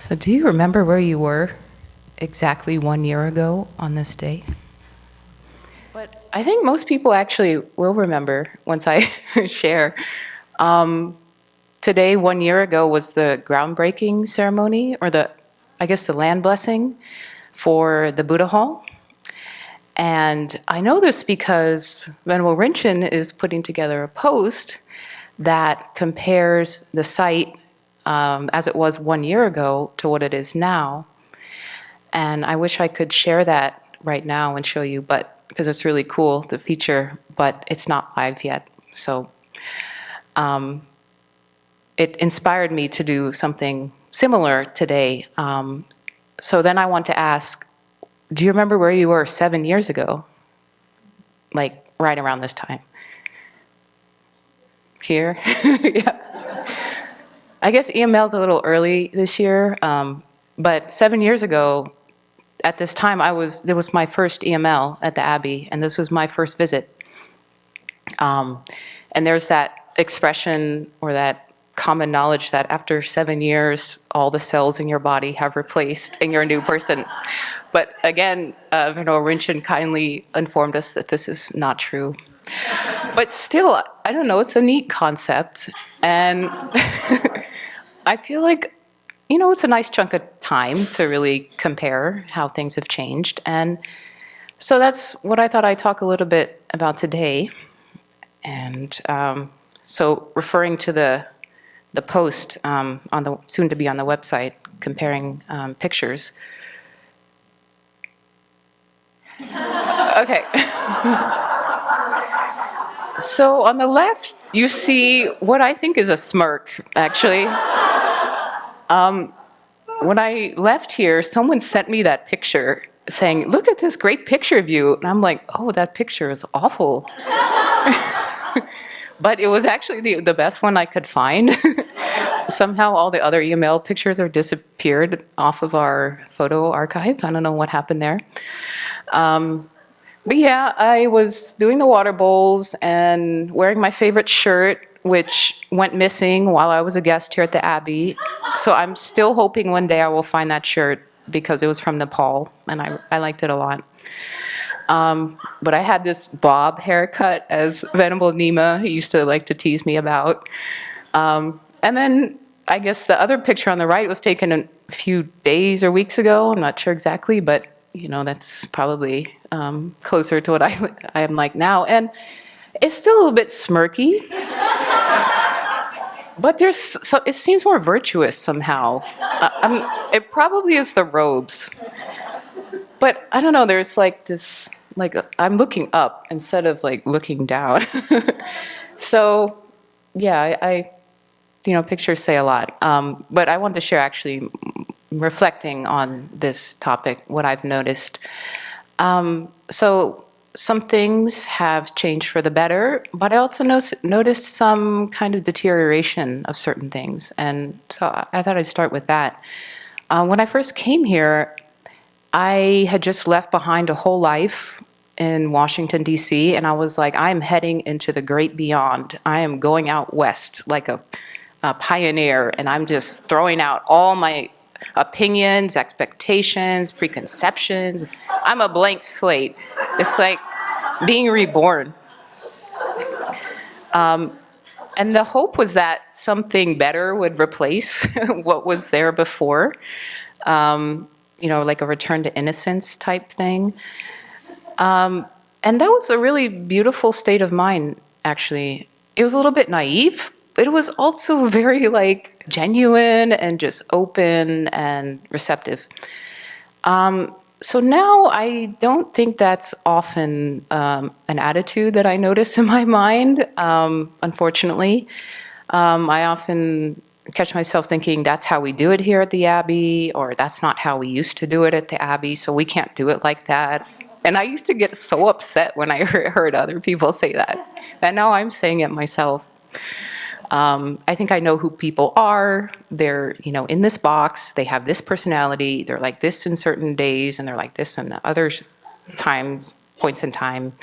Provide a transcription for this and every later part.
So do you remember where you were exactly 1 year ago on this day? But I think most people actually will remember once I share. Um, Today, 1 year ago, was the groundbreaking ceremony, or I guess the land blessing for the Buddha Hall. And I know this because Venerable Rinchen is putting together a post that compares the site as it was 1 year ago to what it is now. And I wish I could share that right now and show you, but because it's really cool, the feature, but it's not live yet. So it inspired me to do something similar today. So then I want to ask, do you remember where you were 7 years ago? Like right around this time? Here? Yeah. I guess EML's a little early this year, but 7 years ago, at this time, there was my first EML at the Abbey, and this was my first visit. And there's that expression or that common knowledge that after 7 years, all the cells in your body have replaced and you're a new person. But again, Venerable Rinchen kindly informed us that this is not true. But still, I don't know, it's a neat concept. And I feel like, it's a nice chunk of time to really compare how things have changed. And so that's what I thought I'd talk a little bit about today. And so referring to the post on the soon to be on the website, comparing pictures. Okay. So on the left, you see what I think is a smirk, actually. When I left here, someone sent me that picture saying, "Look at this great picture of you." And I'm like, "Oh, that picture is awful." But it was actually the best one I could find. Somehow all the other email pictures are disappeared off of our photo archive. I don't know what happened there. But yeah, I was doing the water bowls and wearing my favorite shirt, which went missing while I was a guest here at the Abbey. So I'm still hoping one day I will find that shirt because it was from Nepal and I liked it a lot. But I had this bob haircut, as Venerable Nima used to like to tease me about. And then I guess the other picture on the right was taken a few days or weeks ago. I'm not sure exactly, but that's probably closer to what I am like now. And it's still a little bit smirky. But it seems more virtuous somehow. It probably is the robes. But I don't know, there's like this, I'm looking up instead of looking down. So yeah, pictures say a lot. But I wanted to share actually reflecting on this topic, what I've noticed. So some things have changed for the better, but I also noticed some kind of deterioration of certain things. And so I thought I'd start with that. When I first came here, I had just left behind a whole life in Washington, D.C., and I was like, I'm heading into the great beyond. I am going out west like a pioneer, and I'm just throwing out all my opinions, expectations, preconceptions. I'm a blank slate. It's like being reborn. And the hope was that something better would replace what was there before. Like a return to innocence type thing. And that was a really beautiful state of mind, actually. It was a little bit naive, but it was also very genuine and just open and receptive. So now I don't think that's often an attitude that I notice in my mind, unfortunately. I often catch myself thinking that's how we do it here at the Abbey, or that's not how we used to do it at the Abbey, so we can't do it like that. And I used to get so upset when I heard other people say that. And now I'm saying it myself. I think I know who people are. They're, in this box. They have this personality. They're like this in certain days, and they're like this in other points in time.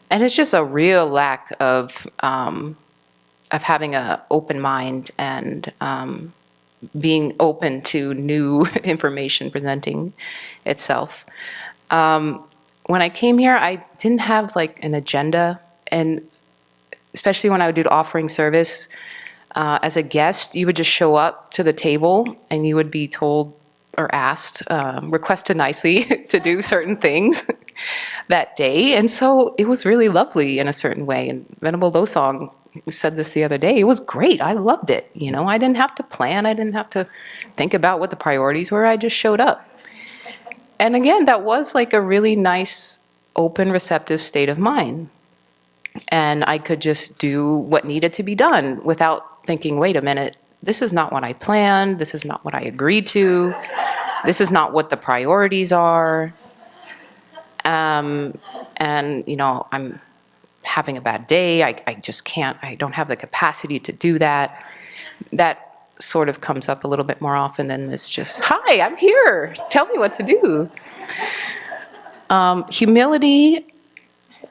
And it's just a real lack of having an open mind and being open to new information presenting itself. When I came here, I didn't have like an agenda, and especially when I would do the offering service, as a guest, you would just show up to the table and you would be told or asked, requested nicely to do certain things that day. And so it was really lovely in a certain way. And Venerable Losong said this the other day. It was great. I loved it. You know, I didn't have to plan. I didn't have to think about what the priorities were. I just showed up. And again, that was like a really nice, open, receptive state of mind. And I could just do what needed to be done without thinking, wait a minute, this is not what I planned. This is not what I agreed to. This is not what the priorities are. And, you know, I'm having a bad day. I just can't, I don't have the capacity to do that. That sort of comes up a little bit more often than this just, hi, I'm here. Tell me what to do. Humility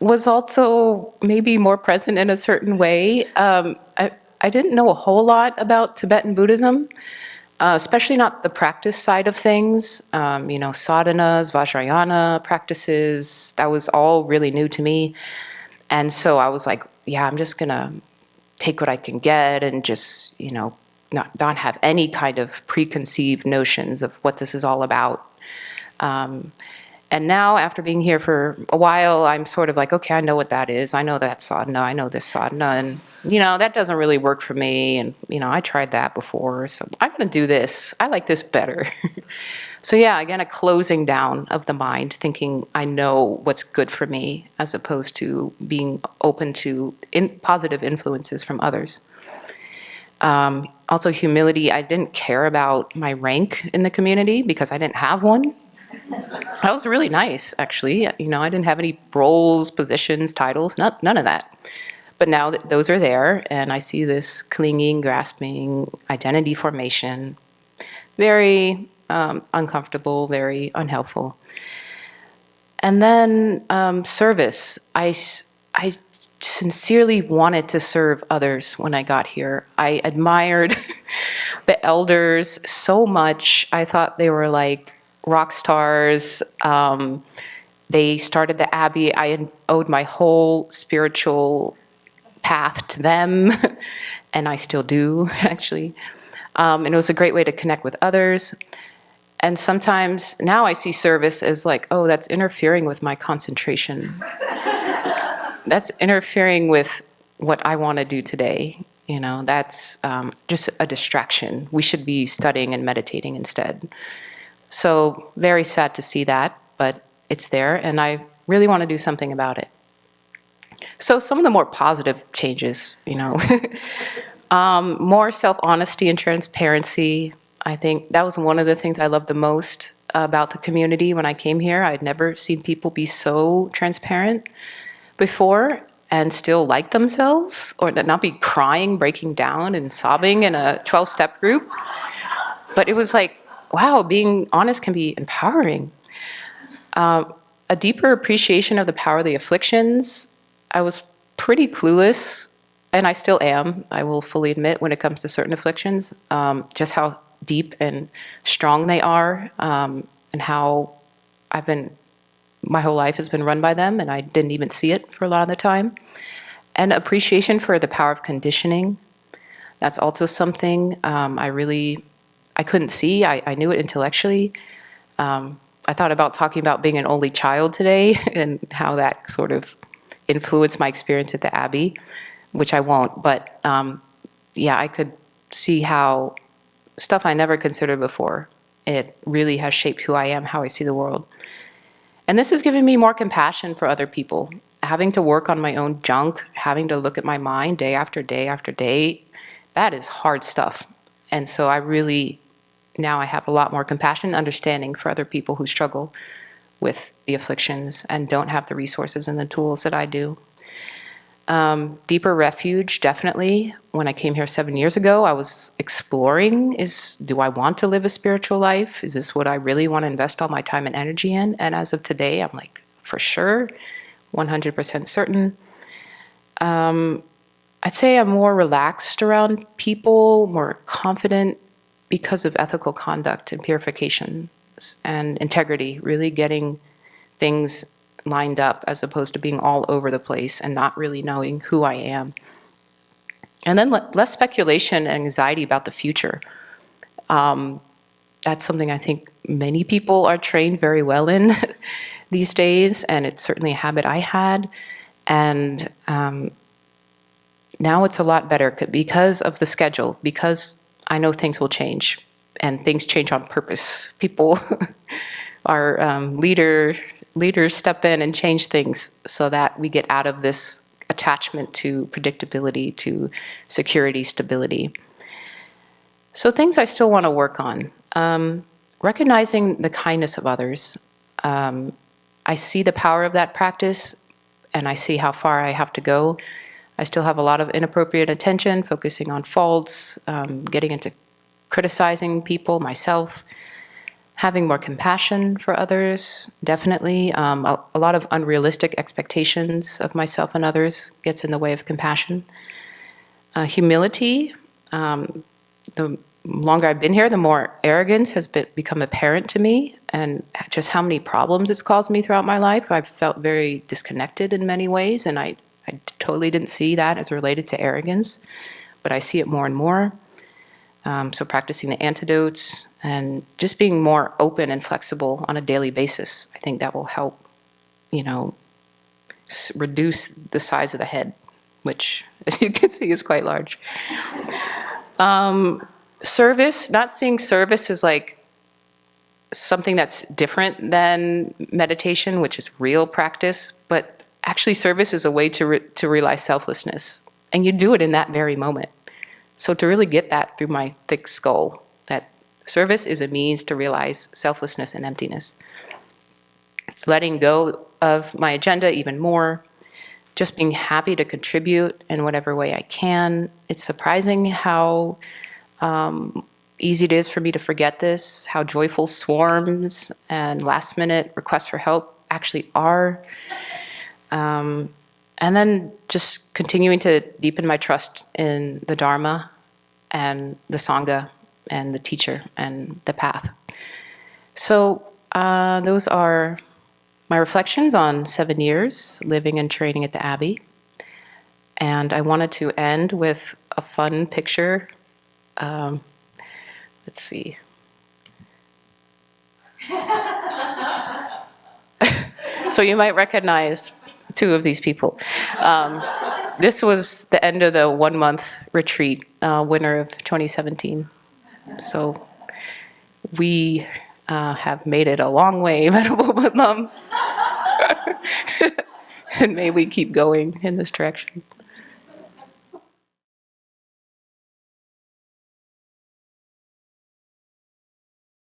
was also maybe more present in a certain way. I didn't know a whole lot about Tibetan Buddhism, especially not the practice side of things. You know, sadhanas, vajrayana practices, that was all really new to me. And so I was like, yeah, I'm just gonna take what I can get and just, you know, not have any kind of preconceived notions of what this is all about. And now, after being here for a while, I'm sort of like, okay, I know what that is. I know that sadhana. I know this sadhana. And, you know, that doesn't really work for me. And, you know, I tried that before. So I'm going to do this. I like this better. So, yeah, again, a closing down of the mind, thinking I know what's good for me, as opposed to being open to positive influences from others. Also, humility. I didn't care about my rank in the community because I didn't have one. That was really nice, actually. You know, I didn't have any roles, positions, titles, none of that. But now that those are there, and I see this clinging, grasping, identity formation, very uncomfortable, very unhelpful. And then service. I sincerely wanted to serve others when I got here. I admired the elders so much. I thought they were like rock stars. They started the Abbey. I owed my whole spiritual path to them, and I still do, actually. And it was a great way to connect with others. And sometimes now I see service as like, oh, that's interfering with my concentration. That's interfering with what I want to do today. You know, that's just a distraction. We should be studying and meditating instead. So very sad to see that, but it's there, and I really want to do something about it. So some of the more positive changes, you know, more self-honesty and transparency. I think that was one of the things I loved the most about the community when I came here. I'd never seen people be so transparent before and still like themselves, or not be crying, breaking down and sobbing in a 12-step group. But it was like, wow, being honest can be empowering. A deeper appreciation of the power of the afflictions. I was pretty clueless, and I still am, I will fully admit, when it comes to certain afflictions, just how deep and strong they are, and how my whole life has been run by them, and I didn't even see it for a lot of the time. And appreciation for the power of conditioning. That's also something I couldn't see. I knew it intellectually. I thought about talking about being an only child today and how that sort of influenced my experience at the Abbey, which I won't. But yeah, I could see how stuff I never considered before, it really has shaped who I am, how I see the world. And this has given me more compassion for other people. Having to work on my own junk, having to look at my mind day after day after day, that is hard stuff. And so now I have a lot more compassion and understanding for other people who struggle with the afflictions and don't have the resources and the tools that I do. Deeper refuge, definitely. When I came here 7 years ago, I was exploring, do I want to live a spiritual life? Is this what I really want to invest all my time and energy in? And as of today, I'm like, for sure, 100% certain. I'd say I'm more relaxed around people, more confident because of ethical conduct and purification and integrity, really getting things lined up as opposed to being all over the place and not really knowing who I am. And then less speculation and anxiety about the future. That's something I think many people are trained very well in these days, and it's certainly a habit I had. And now it's a lot better because of the schedule, because I know things will change, and things change on purpose. People, our leaders step in and change things so that we get out of this attachment to predictability, to security, stability. So things I still want to work on. Recognizing the kindness of others. I see the power of that practice, and I see how far I have to go. I still have a lot of inappropriate attention, focusing on faults, getting into criticizing people, myself, having more compassion for others, definitely. A lot of unrealistic expectations of myself and others gets in the way of compassion. Humility. The longer I've been here, the more arrogance has become apparent to me, and just how many problems it's caused me throughout my life. I've felt very disconnected in many ways, and I totally didn't see that as related to arrogance, but I see it more and more. So practicing the antidotes and just being more open and flexible on a daily basis, I think that will help, reduce the size of the head, which, as you can see, is quite large. Service, not seeing service as like something that's different than meditation, which is real practice, but actually service is a way to realize selflessness. And you do it in that very moment. So to really get that through my thick skull, that service is a means to realize selflessness and emptiness. Letting go of my agenda even more, just being happy to contribute in whatever way I can. It's surprising how easy it is for me to forget this, how joyful swarms and last-minute requests for help actually are. And then just continuing to deepen my trust in the Dharma and the Sangha and the teacher and the path. So those are my reflections on 7 years living and training at the Abbey. And I wanted to end with a fun picture. Let's see. So you might recognize 2 of these people. This was the end of the 1-month retreat, winter of 2017. So we have made it a long way, Venerable Mum. And may we keep going in this direction.